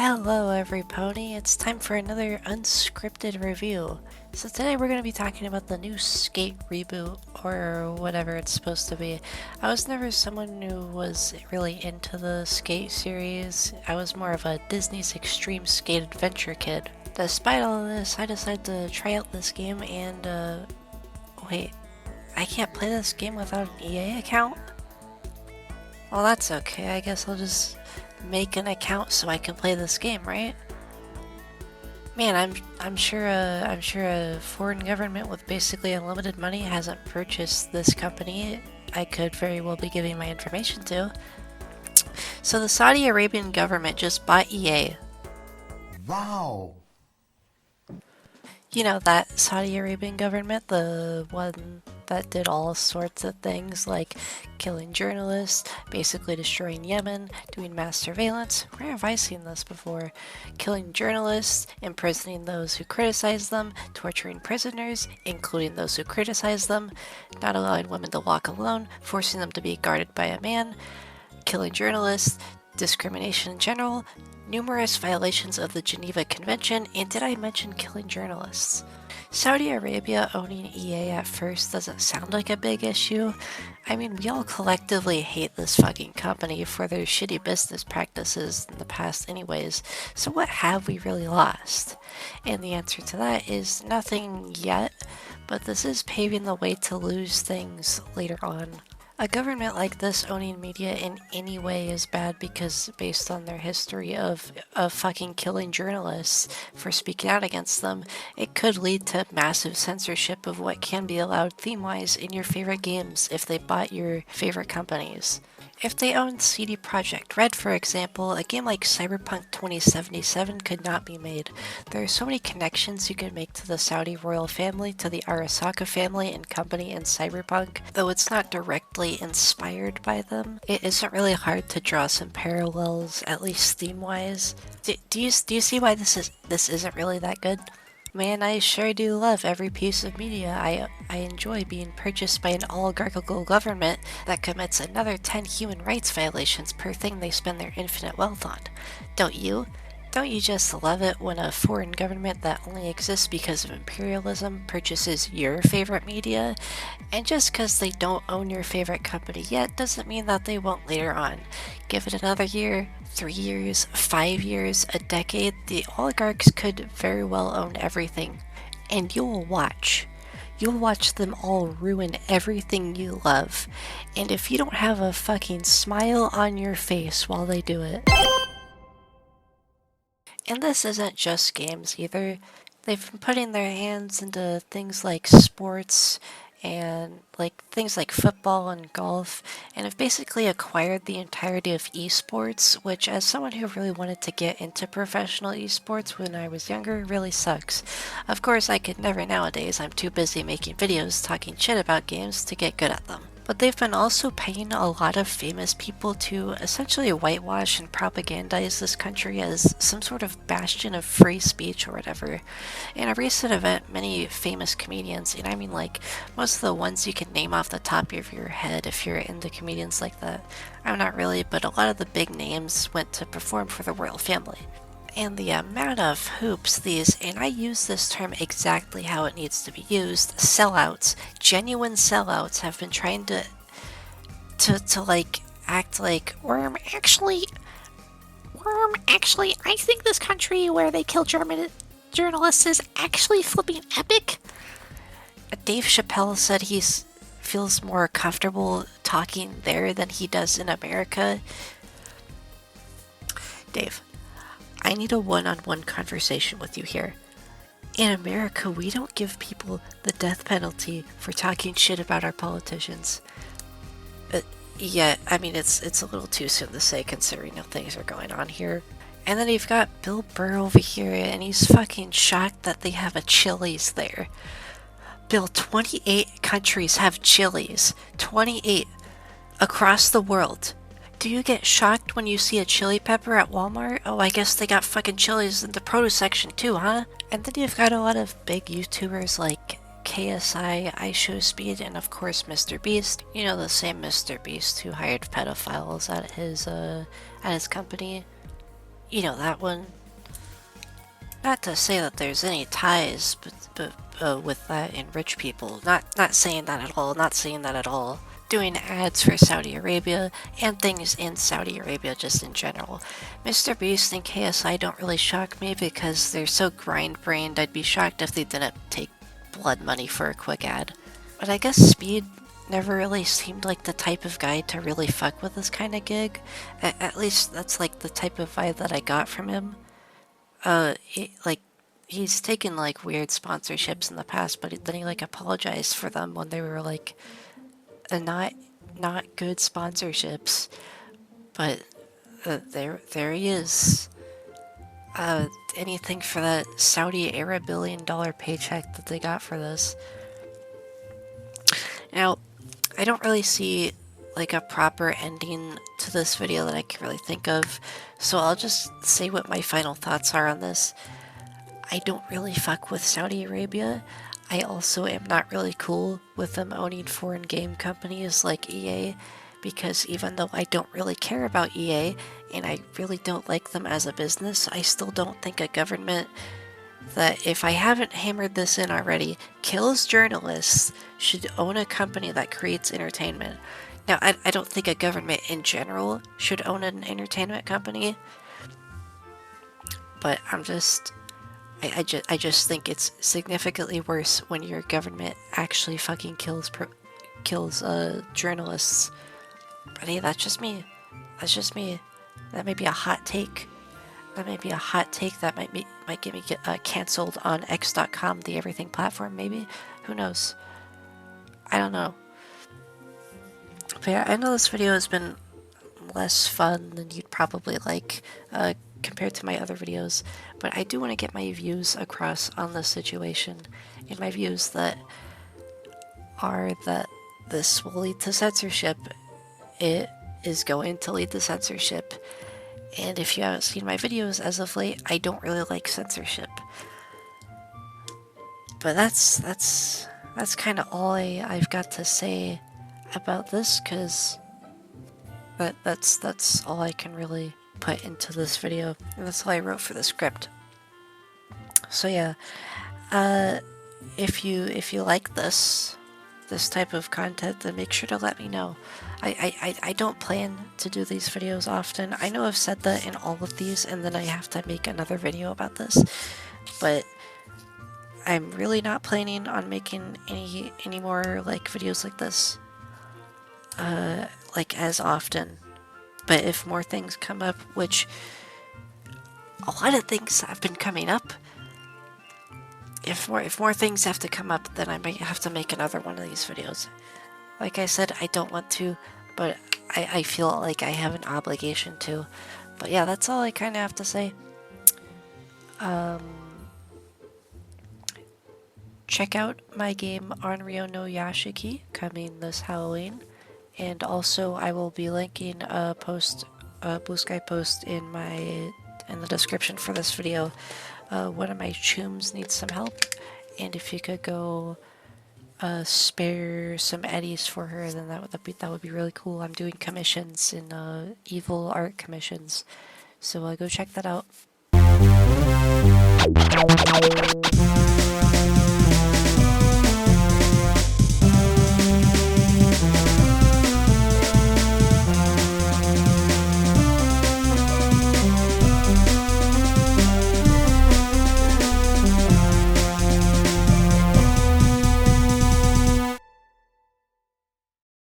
Hello everybody, it's time for another unscripted review. So today we're going to be talking about the new Skate reboot, or whatever it's supposed to be. I was never someone who was really into the Skate series. I was more of a Disney's Extreme Skate Adventure kid. Despite all of this, I decided to try out this game and, wait, I can't play this game without an EA account? Well, that's okay, I guess I'll just make an account so I can play this game, right? Man, I'm sure a foreign government with basically unlimited money hasn't purchased this company. I could very well be giving my information to. So the Saudi Arabian government just bought EA. Wow. You know, that Saudi Arabian government, the one that did all sorts of things like killing journalists, basically destroying Yemen, doing mass surveillance. Where have I seen this before? Killing journalists, imprisoning those who criticize them, torturing prisoners, including those who criticize them, not allowing women to walk alone, forcing them to be guarded by a man, killing journalists, discrimination in general, numerous violations of the Geneva Convention, and did I mention killing journalists? Saudi Arabia owning EA at first doesn't sound like a big issue. I mean, we all collectively hate this fucking company for their shitty business practices in the past anyways, so what have we really lost? And the answer to that is nothing yet, but this is paving the way to lose things later on. A government like this owning media in any way is bad because based on their history of fucking killing journalists for speaking out against them, it could lead to massive censorship of what can be allowed theme-wise in your favorite games if they bought your favorite companies. If they owned CD Projekt Red, for example, a game like Cyberpunk 2077 could not be made. There are so many connections you can make to the Saudi royal family, to the Arasaka family and company in Cyberpunk, though it's not directly inspired by them. It isn't really hard to draw some parallels, at least theme-wise. Do you see why this isn't really that good? Man, I sure do love every piece of media I enjoy being purchased by an oligarchical government that commits another 10 human rights violations per thing they spend their infinite wealth on. Don't you? Don't you just love it when a foreign government that only exists because of imperialism purchases your favorite media? And just because they don't own your favorite company yet doesn't mean that they won't later on. Give it another year, 3 years, 5 years, a decade, the oligarchs could very well own everything. And you'll watch. You'll watch them all ruin everything you love. And if you don't have a fucking smile on your face while they do it. And this isn't just games either. They've been putting their hands into things like sports and things like football and golf, and have basically acquired the entirety of esports, which as someone who really wanted to get into professional esports when I was younger really sucks. Of course I could never nowadays, I'm too busy making videos talking shit about games to get good at them. But they've been also paying a lot of famous people to essentially whitewash and propagandize this country as some sort of bastion of free speech or whatever. In a recent event, many famous comedians, and I mean like most of the ones you can name off the top of your head if you're into comedians like that. I'm not really, but a lot of the big names went to perform for the royal family. And the amount of hoops these, and I use this term exactly how it needs to be used, sellouts, genuine sellouts have been trying to like act like I think this country where they kill German journalists is actually flipping epic. Dave Chappelle said he feels more comfortable talking there than he does in America. Dave, I need a one-on-one conversation with you here. In America, we don't give people the death penalty for talking shit about our politicians. Yeah, I mean, it's a little too soon to say considering how things are going on here. And then you've got Bill Burr over here, and he's fucking shocked that they have a Chili's there. Bill, 28 countries have Chili's. 28 across the world. Do you get shocked when you see a chili pepper at Walmart? Oh, I guess they got fucking chilies in the produce section too, huh? And then you've got a lot of big YouTubers like KSI, iShowSpeed, and of course Mr. Beast. You know, the same Mr. Beast who hired pedophiles at his company. that one. Not to say that there's any ties, but with that in rich people. Not saying that at all. Not saying that at all. Doing ads for Saudi Arabia and things in Saudi Arabia just in general. Mr. Beast and KSI don't really shock me because they're so grind-brained. I'd be shocked if they didn't take blood money for a quick ad. But I guess Speed never really seemed like the type of guy to really fuck with this kind of gig. At least that's like the type of vibe that I got from him. Like, he's taken like weird sponsorships in the past, but then he like apologized for them when they were like not good sponsorships. But there he is. Anything for that Saudi Arab $1 billion paycheck that they got for this. Now, I don't really see like a proper ending to this video that I can really think of, so I'll just say what my final thoughts are on this. I don't really fuck with Saudi Arabia. I also am not really cool with them owning foreign game companies like EA, because even though I don't really care about EA and I really don't like them as a business, I still don't think a government that, if I haven't hammered this in already, kills journalists should own a company that creates entertainment. Now, I don't think a government in general should own an entertainment company, but I just think it's significantly worse when your government actually fucking kills journalists. But hey, that's just me. That's just me. That may be a hot take. That might get me canceled on X.com, the everything platform. Maybe, who knows? I don't know. But yeah, I know this video has been less fun than you'd probably like compared to my other videos, but I do want to get my views across on this situation, and my views that are that this will lead to censorship. It is going to lead to censorship, and if you haven't seen my videos as of late, I don't really like censorship. But that's kind of all I've got to say about this, because that's all I can really put into this video, and that's all I wrote for the script. So yeah, if you like this type of content, then make sure to let me know. I don't plan to do these videos often. I know I've said that in all of these, and then I have to make another video about this, but I'm really not planning on making any more like videos like this like as often. But if more things come up, which a lot of things have been coming up, if more things have to come up, then I might have to make another one of these videos. Like I said, I don't want to, but I feel like I have an obligation to. But yeah, that's all I kind of have to say. Check out my game Onryo no Yashiki coming this Halloween. And also, I will be linking a Blue Sky post in the description for this video. One of my chooms needs some help, and if you could go spare some eddies for her, then that would be really cool. I'm doing commissions in evil art commissions, so go check that out.